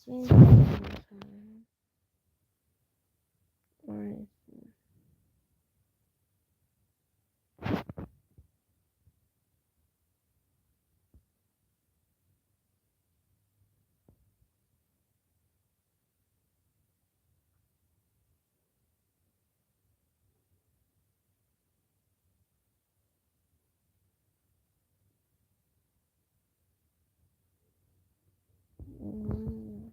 Same time. Or mm,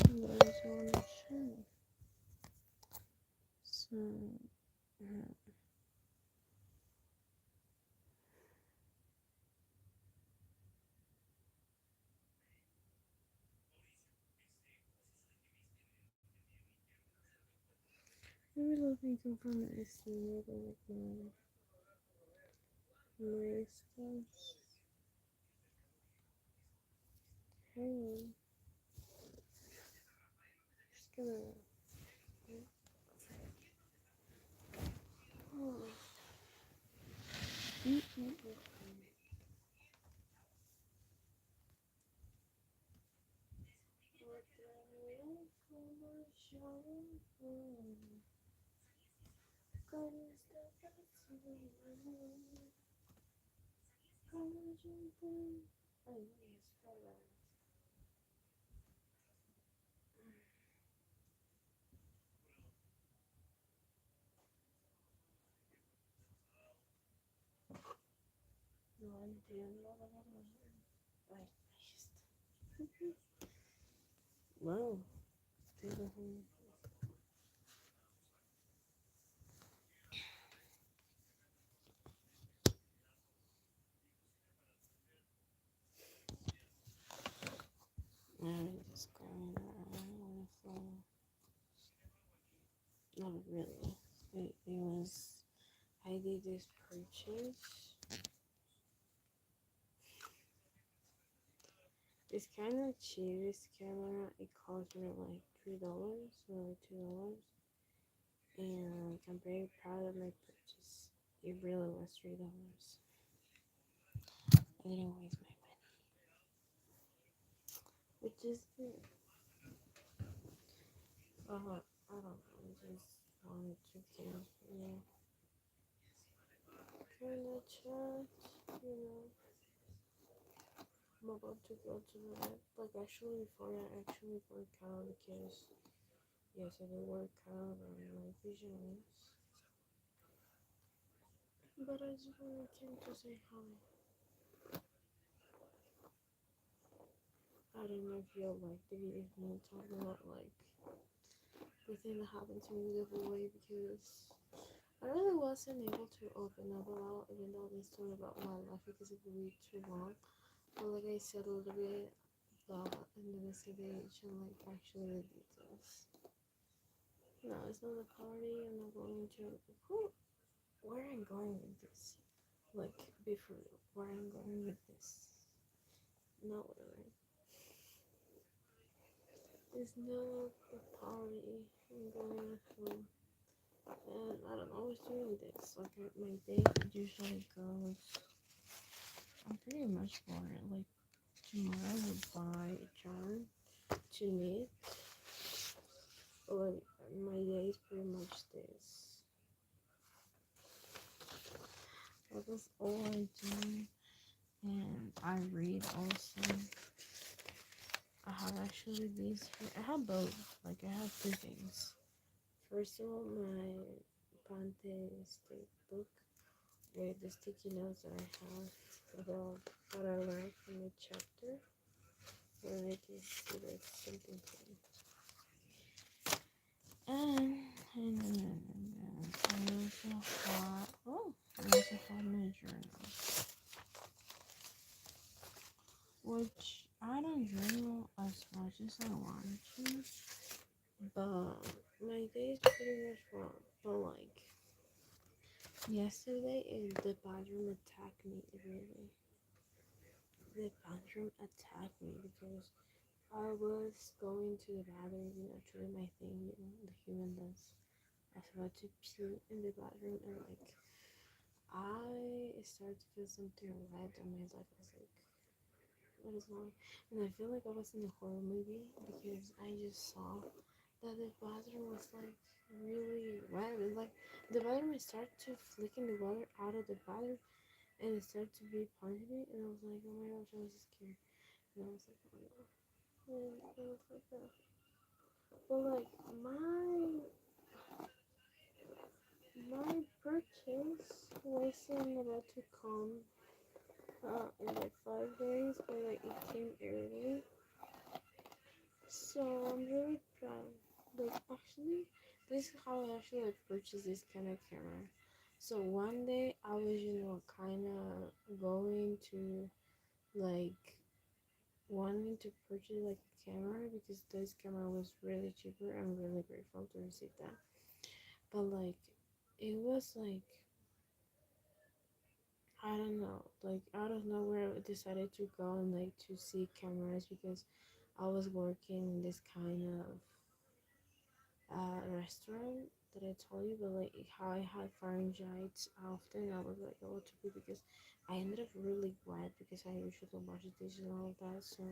there's one show. So maybe let me go from this maybe like my stuff. Hey, just gonna. Oh. Mm-mm-mm. No, I'm doing like wow. I'm just going around on the floor. Not really. It was. I did this purchase. It's kind of cheap. This camera it cost me like $3 or $2, and I'm very proud of my purchase. It really was $3. I didn't waste my money, which is good. I don't know. I just wanted to kind of chat. You know, I'm about to go to bed. Like actually, before I actually work out because yes, I do work out on my visions. But I just really came to say hi. I don't know if you'll like the video of me talking about like the thing that happened to me the whole way because I really wasn't able to open up a lot even though I've been talking about my life because it would be too long. But like I said a little bit about investigation, like actually the details. No, it's not a party. I'm not going to. Who? Where I'm going with this? Like, before where I'm going with this? Not whatever. It's not a party. I'm going home. And I don't know, I was doing this. Like, my day usually goes. I'm pretty much bored. Like, tomorrow I will buy a jar to knit. Like, my day is pretty much this. That was all I do. And I read also. I have actually these. I have both. Like, I have two things. First of all, my Pante State book with the sticky notes that I have about what I learned from the chapter. And I can see like something funny. And I also have, I also have my journal, which I don't journal as much as I want to, but my day is pretty much wrong. But like yesterday, the bathroom attacked me. Really, the bathroom attacked me because I was going to the bathroom. You know, actually my thing. You know, the human does. I was about to pee in the bathroom, and like I started to feel something red on my leg. I was like, What is wrong? And I feel like I was in a horror movie because I just saw that the bathroom was like really wet. It's like the bathroom started to flicking the water out of the bathroom and it started to be punching me and I was like, oh my gosh, I was just scared. And I was like, oh no. And it was like that. But like my purchase wasn't about to come in like 5 days, but like it came early. So I'm really proud. Like actually, this is how I actually like purchased this kind of camera. So one day I was, kind of going to like wanting to purchase like a camera because this camera was really cheaper. I'm really grateful to receive that. But like, it was like I don't know, like out of nowhere, I decided to go and like to see cameras because I was working in this kind of restaurant that I told you, but like how I had pharyngitis often, I was like able to be because I ended up really wet because I usually wash the dishes and all of that. So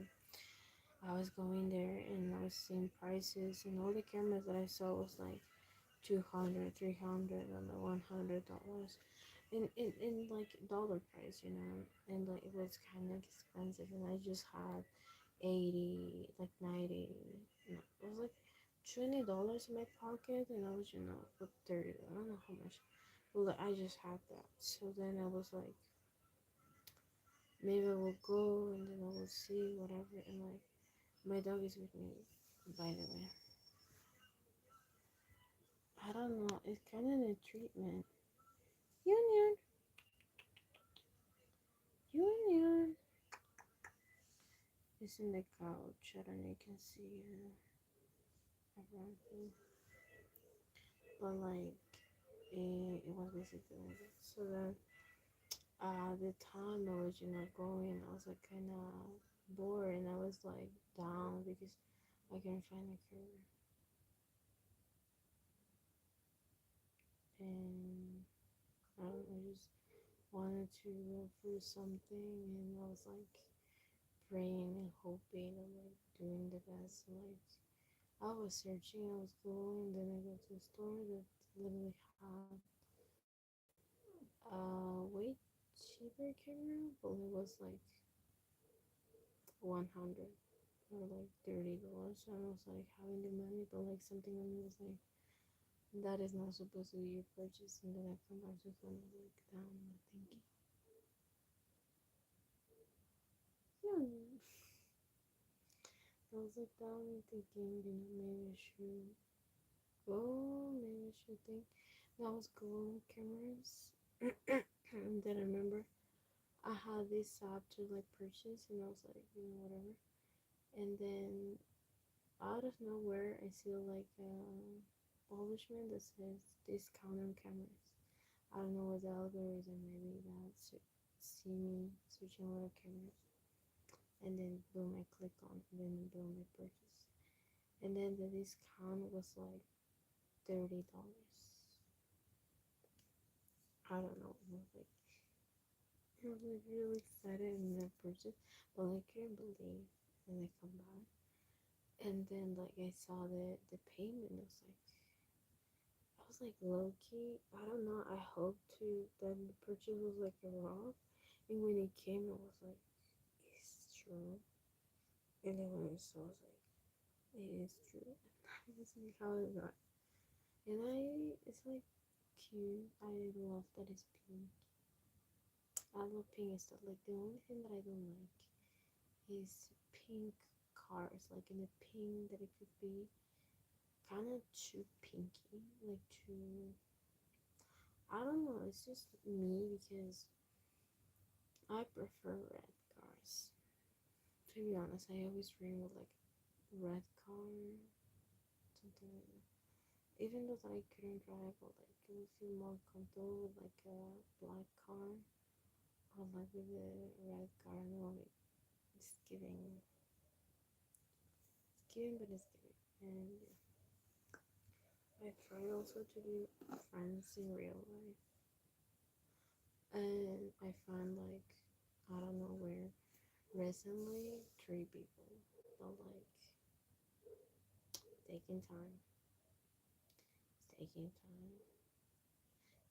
I was going there and I was seeing prices and all the cameras that I saw was like 200, 300, and the $100 in like dollar price, and like it was kind of expensive, and I just had 80, like 90, no, it was like $20 in my pocket, and I was, with 30, I don't know how much, but like, I just had that. So then I was like, maybe I will go and then I will see whatever, and like, my dog is with me, by the way. I don't know, it's kind of a treatment. Union, Union. It's in the couch. I don't know, you can see everything. But like, it was basically like that. So then, the time I was, going, I was like kind of bored and I was like down because I couldn't find a career. And I don't know, I just wanted to look for something and I was like praying and hoping and like doing the best. Like, I was searching, I was going, then I go to a store that literally had way cheaper camera, but it was like 100 or like $30. So I was like having the money, but like something in me was like, that is not supposed to be your purchase. And then I come back to kind of like down, like thinking, yeah. I was like down and thinking, maybe I should go, maybe I should think. And I was going cameras, and then I remember I had this app to like purchase, and I was like, whatever. And then out of nowhere, I see like a publishment that says discount on cameras. I don't know what the algorithm, maybe that see me searching for cameras, and then boom, I click on, and then boom, I purchase. And then the discount was like $30. I don't know. I was like really excited and I purchased, but I couldn't believe. And I come back, and then like I saw the payment. I was like low key. I don't know. I hope to that the purchase was like a raw, and when it came, I was like, it's true. And then when I saw, I was like, it is true. I was like, how is that? And it's like cute. I love that it's pink. I love pink and stuff. Like the only thing that I don't like is pink cars. Like in the pink that it could be kind of too pinky, like too. I don't know. It's just me because I prefer red cars. To be honest, I always dream with like red car, something like that. Even though that I couldn't drive, but like I would feel more comfortable with like a black car or like with a red car. I know like it's giving, but it's giving. And yeah, I try also to do friends in real life, and I find like I don't know where recently 3 people, but like taking time, taking time.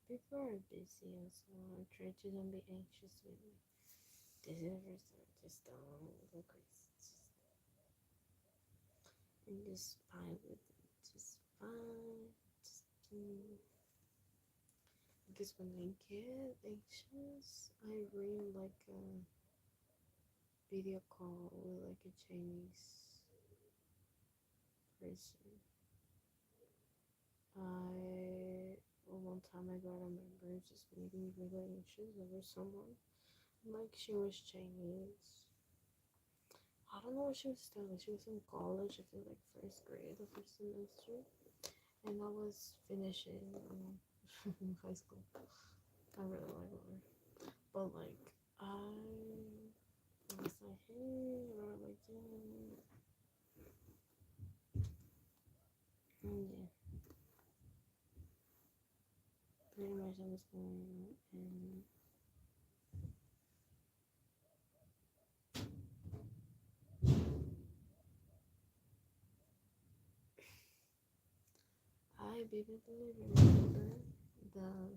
People are busy also. I try to don't be anxious with me. This is the first time. Just don't go crazy. And just fine with it. Just fine. Just because when I get anxious, I read like a video call with like a Chinese person. One time I got a member just made me really anxious over someone. Like she was Chinese. I don't know what she was studying. She was in college, I think like first grade, the first semester. And I was finishing high school. I really like her. But like I was like, hey, or like yeah, pretty much I was going and I vividly remember that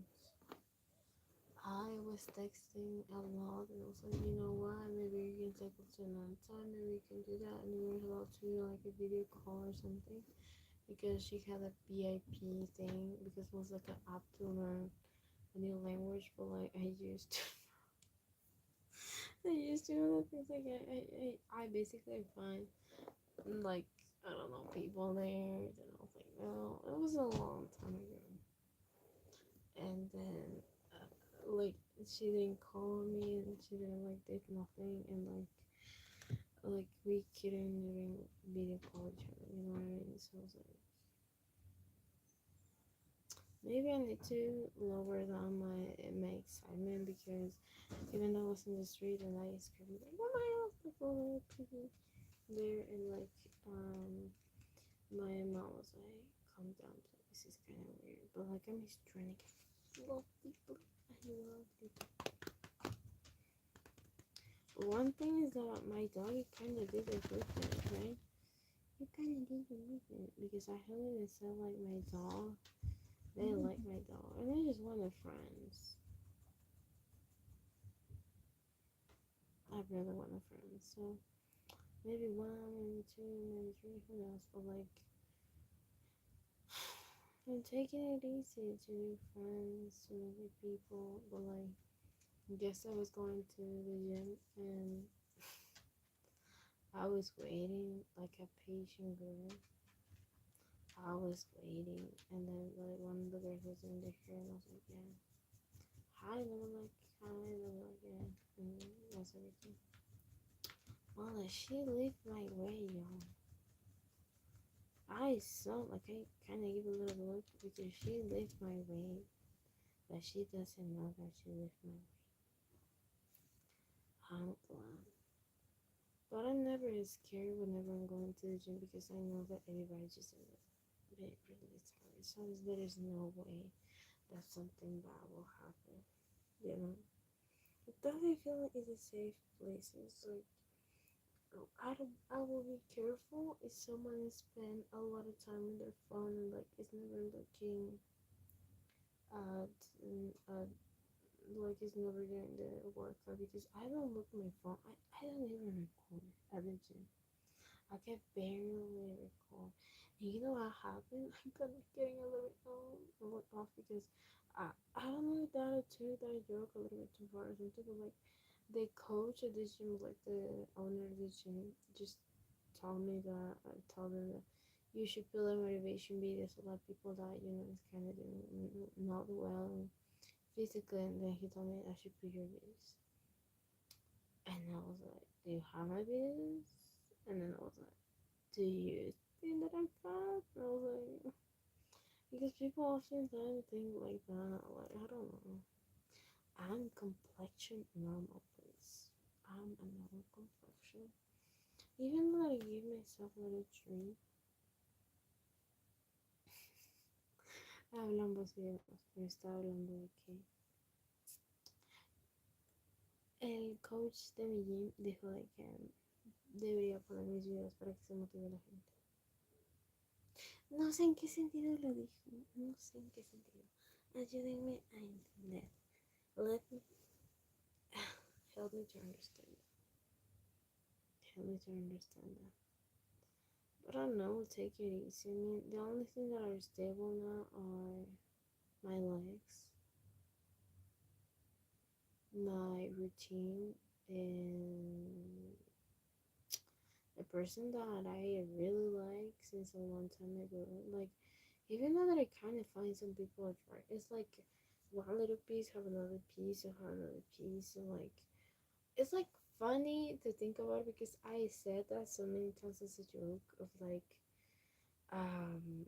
I was texting a lot and I was like, you know what, maybe you can take it to another time, maybe you can do that, and we were about to do like a video call or something because she had a VIP thing because it was like an app to learn a new language, but like I used to I used to other things like I basically find like I don't know people there that I was like no, it was a long time ago, and then like she didn't call me and she didn't like did nothing and like we couldn't even video call each other, you know what I mean? So I was like maybe I need to lower down my excitement because even though I was in the street and I screamed like oh my god people there and like my mom was like calm down this is kind of weird but like I'm just trying to get love people. I love people. One thing is that my dog kind of did the movement, right? He kind of did the movement because I heard it sound like my dog. They like my dog, and they just want friends. I really want a friend, so maybe one, maybe two, maybe three, who knows? But like, I'm taking it easy to make friends, to meet people. But like, I guess I was going to the gym and I was waiting like a patient girl. I was waiting, and then like one of the girls was in the hair, and I was like, yeah, hi, and they were like, hi, and they were like, yeah, and that's everything. Well, she lived my way, y'all. I saw like I kind of give a little look because she lived my way, but she doesn't know that she lived my way. I'm glad. But I'm never scared whenever I'm going to the gym because I know that everybody just a bit really tired. So there is no way that something bad will happen. You know? It doesn't feel like it's a safe place. It's like I will be careful if someone spend a lot of time on their phone and like is never looking at like is never doing the workout because I don't look at my phone. I don't even record at the gym. I can barely record. And you know what happened? I'm kind of getting a little bit off because I don't know if that too that I joke a little bit too far or something, but like the coach at the gym, like the owner of the gym, just told me that I told them that you should put a motivation videos a lot of people that you know is kind of doing not well physically, and then he told me I should put your videos, and I was like, do you have my videos? And then I was like, do you think that I'm fat? And I was like, because people often think like that, like I don't know. I'm complexion normal, please. I'm a normal complexion. Even though I give myself a little treat, hablamos bien, me está hablando de que el coach de mi gym dijo de que debería poner mis videos para que se motive la gente. No sé en qué sentido lo dijo, no sé en qué sentido. Ayúdenme a entender. Let me help me to understand. Help me to understand that. But I don't know, take it easy. I mean, the only thing that are stable now are my legs, my routine, and a person that I really like since a long time ago. Like, even though that I kind of find some people attract, it's like one little piece have another piece, and have another piece, and like it's like funny to think about it because I said that so many times as a joke of like um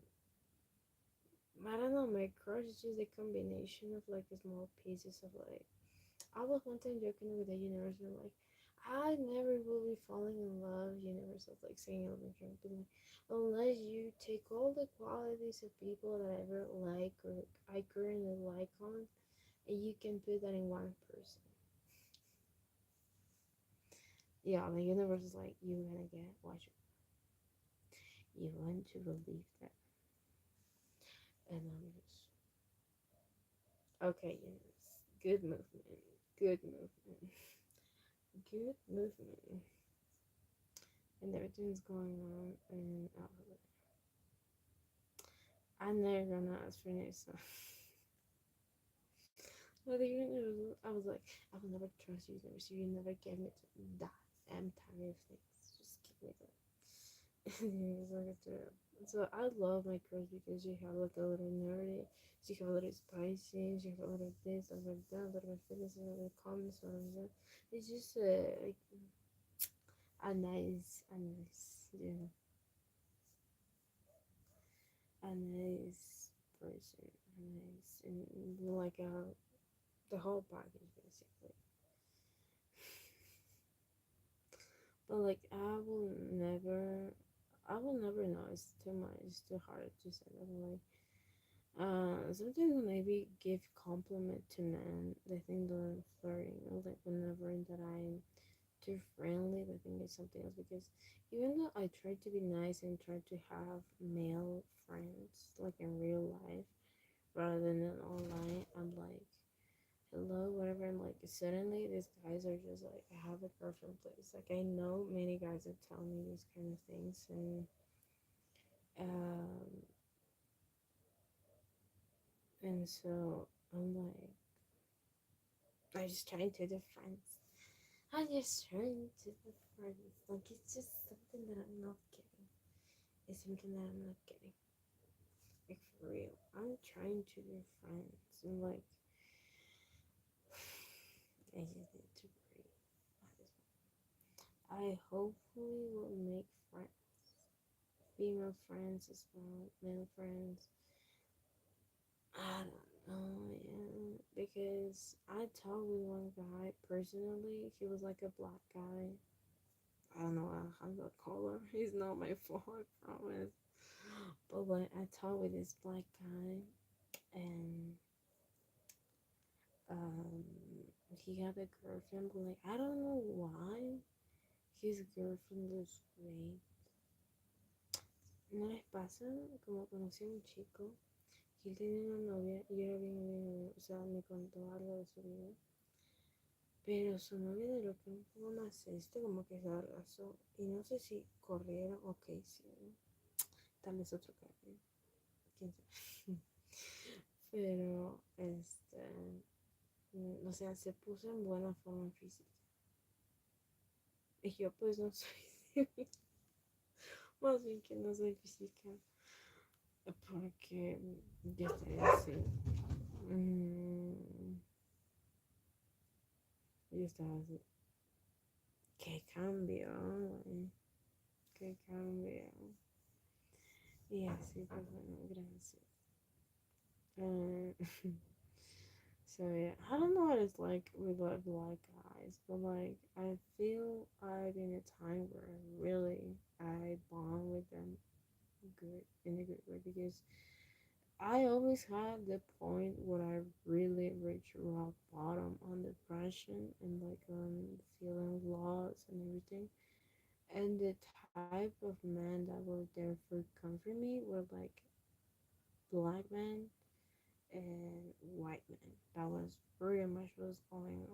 I don't know, my crush is just a combination of like small pieces of like I was one time joking with the universe and like I never will be falling in love, universe. I was like saying all the time, but like unless you take all the qualities of people that I ever like or I currently like on and you can put that in one person. Yeah, the universe is like you're gonna get what you want to believe that. And I'm just okay, universe. Good movement. Good movement. Good movement. And everything's going on and I'm never gonna ask for Nisa. But even I was like, I will never trust you, never see you, never give me that. I'm tired of things. Just give me that. So I love my crush because she have like a little nerdy, she have a little spicy, she have a little this, a little that, a little fitness, a little comments, a little that. It's just like you a nice person, a nice, and like the whole package basically. But like I will never know. It's too much. It's too hard to say that. Like sometimes when I maybe give compliment to men, they think that I'm flirting. Or like whenever that I'm too friendly, they think it's something else. Because even though I try to be nice and try to have male friends like in real life rather than online, I'm like hello, whatever. And like suddenly these guys are just like, I have a girlfriend, please. Like I know many guys that tell me these kind of things, um, and so I'm like, I just trying to the friends. I just trying to the friends. Like it's just something that I'm not getting. It's something that I'm not getting. Like for real, I'm trying to be friends, and like I just need to breathe. I hopefully will make friends, female friends as well, male friends. I don't know, yeah, because I talked with one guy personally. He was like a black guy. I don't know how to call him. He's not my fault, I promise. But like I talked with this black guy, and um, he had a girlfriend. But like I don't know why his girlfriend was great. Una vez pasa, como conocí a un chico que él tenía una novia y era bien, o sea, me contó algo de su vida. Pero su novia de lo que un poco más como que se adelgazó. Y no sé si corrieron o qué hicieron. Tal vez otro cambio. Quién sabe. Pero, o sea, se puso en buena forma física. Y yo pues no soy, más bien que no soy física. Porque ya estaría así. Mm, yo estaba así. ¿Qué cambio? ¿Qué cambio? Y así, pues bueno, gracias. Um, so yeah, I don't know what it's like with like black guys, but like I feel I'm in a time where really I bond with them good in a good way because I always had the point where I really reached rock bottom on depression and like feeling lost and everything. And the type of men that were there for comfort me were like black men and white men. That was pretty much what was going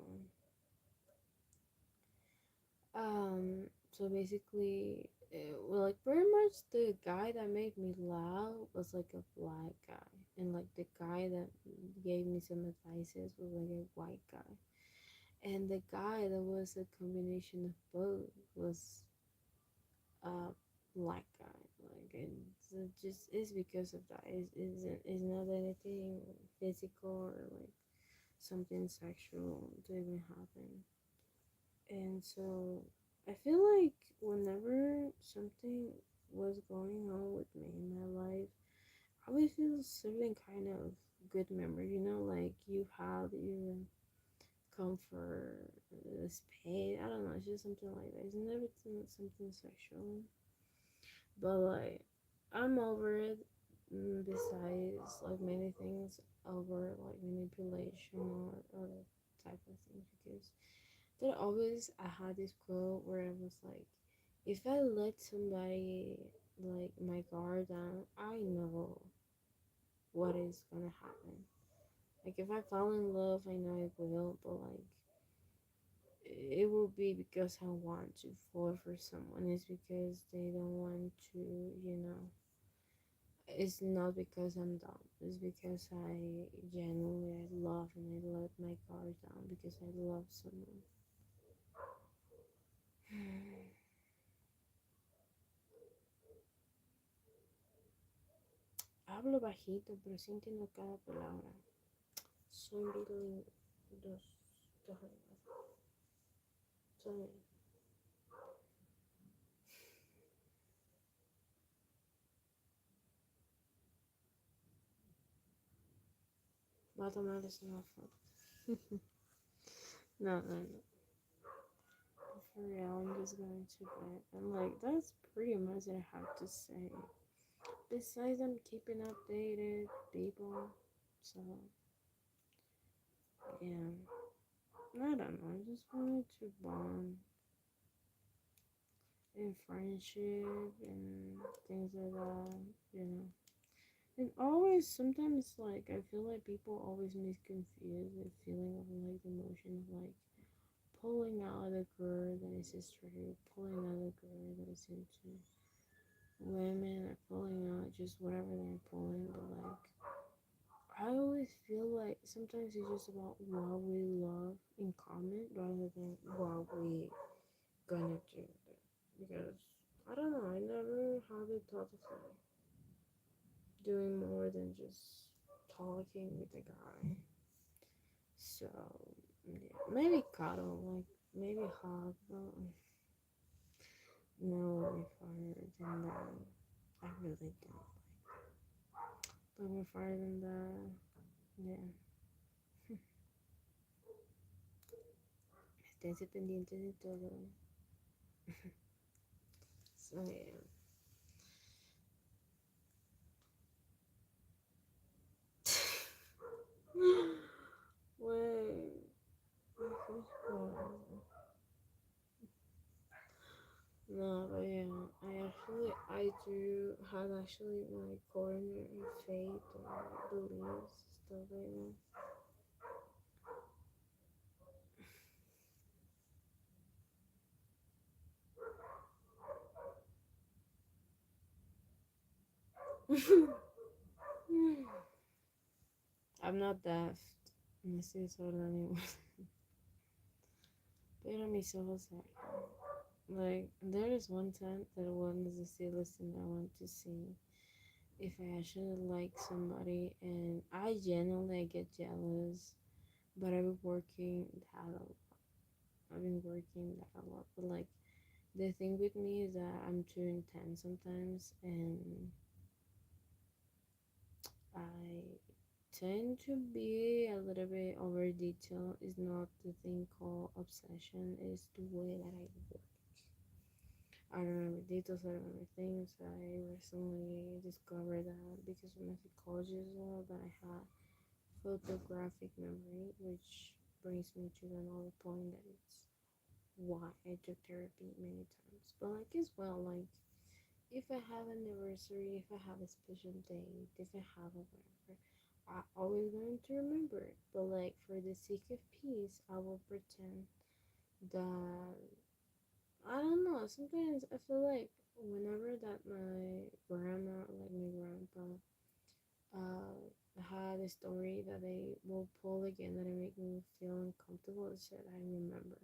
on. So basically, well, like pretty much the guy that made me laugh was like a black guy, and like the guy that gave me some advices was like a white guy, and the guy that was a combination of both was a black guy. Like it just is because of that. It's not anything physical or like something sexual to even happen. And so I feel like whenever something was going on with me in my life, I always feel certain kind of good memory. You know, like you have your comfort, space. I don't know. It's just something like that. It's never something sexual, but like I'm over it. Besides, like many things over like manipulation or other type of things because there always I had this quote where I was like, if I let somebody like my guard down, I know what is gonna happen. Like if I fall in love, I know it will, but like it will be because I want to fall for someone. It's because they don't want to, you know. It's not because I'm dumb. It's because I genuinely I love and I let my guard down because I love someone. Hablo bajito, pero sí entiendo cada palabra. Soy bilingüe. Dos lenguas. Soy mathematics not fun. No, no, no. For real, I'm just going to bed. And like, that's pretty much what I have to say. Besides, I'm keeping updated people. So, yeah. I don't know. I just wanted to bond in friendship and things like that, you know. And always, sometimes, like, I feel like people always misconfuse the feeling of like the emotion of like pulling out a girl that is straight, pulling out a girl that is into women, or pulling out just whatever they're pulling. But like, I always feel like sometimes it's just about what we love in common rather than what we gonna do. Because I don't know, I never had the thought of like doing more than just talking with a guy. So yeah, maybe cuddle, like maybe hug, but no any farther than that. I really don't. But more farther than that, yeah. Esténse pendientes de todo. So yeah. Wait, which one? No, but yeah, I do have actually my corner in faith or beliefs, stuff like that. I'm not daft. No estoy sorda anymore. Pero mis ojos cercan. Like, there is one time that I wanted to see, listen, I want to see if I actually like somebody, and I genuinely get jealous, but I've been working that a lot. I've been working that a lot, but like, the thing with me is that I'm too intense sometimes, and I tend to be a little bit over detail. Is not the thing called obsession, it's the way that I work. I remember details, I remember things. I recently discovered that because of my psychology as well, that I had photographic memory, which brings me to another point that it's why I took therapy many times. But like as well, like if I have an anniversary, if I have a special date, if I have a whatever, I always going to remember it. But like for the sake of peace, I will pretend that I don't know. Sometimes I feel like whenever that my grandma, like my grandpa, had a story that they will pull again that it make me feel uncomfortable, it's that I remember.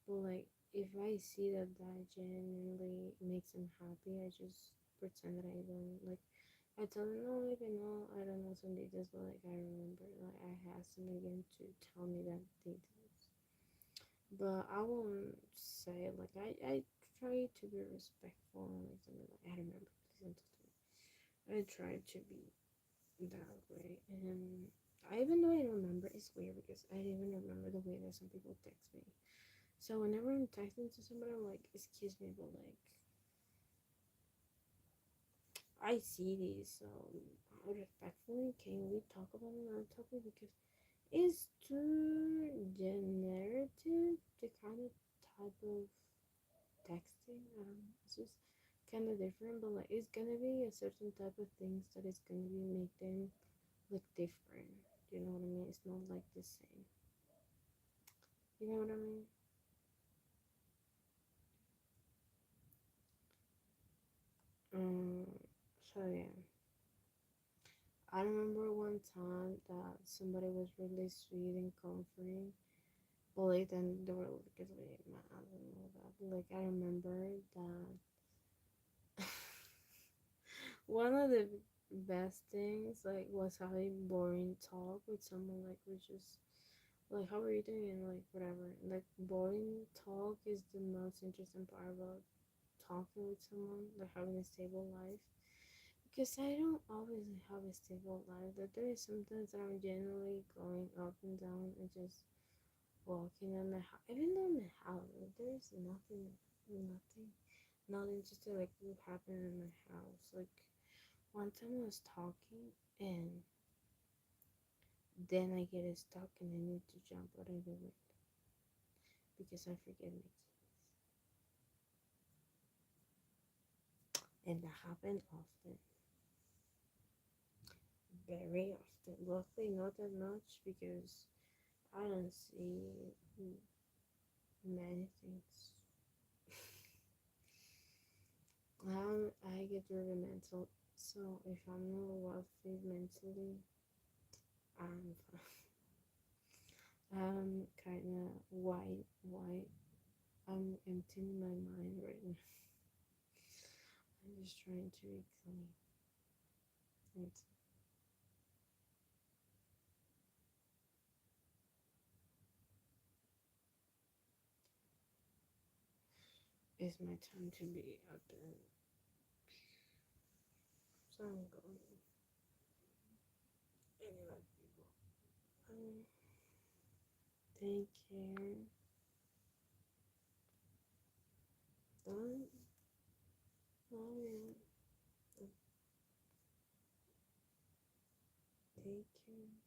But like if I see that that genuinely makes them happy, I just pretend that I don't like. I tell them no, like I know I don't know some details, but like I remember, like I asked them again to tell me that details. But I won't say like I try to be respectful and like something like I remember, please don't talk to me. I try to be that way, and I even though I remember, it's weird because I even remember the way that some people text me. So whenever I'm texting to somebody, I'm like, excuse me, but like, I see these, so respectfully, can we talk about another topic? Because it's too generative, the kind of type of texting. It's just kind of different, but like, it's gonna be a certain type of things that is gonna be make them look different. You know what I mean? It's not like the same. You know what I mean? Um, so yeah. I remember one time that somebody was really sweet and comforting, but like then they were like really mad and all that. But like I remember that one of the best things like was having boring talk with someone like which is like how are you doing like whatever. Like boring talk is the most interesting part about talking with someone, like having a stable life. Because I don't always have a stable life. That there is sometimes that I'm generally going up and down and just walking in my house. Even though in my house, like, there is nothing just to like would happen in my house. Like one time I was talking and then I get stuck and I need to jump out of the window because I forget my keys. And that happened often, very often. Luckily, not that much because I don't see many things. I get very mental, so if I'm not wealthy mentally, I'm I'm kind of white. I'm emptying my mind right now. I'm just trying to be clean. It's my time to be out there. So I'm going. Anyway, people. Take care. Don't. Love you. Take care.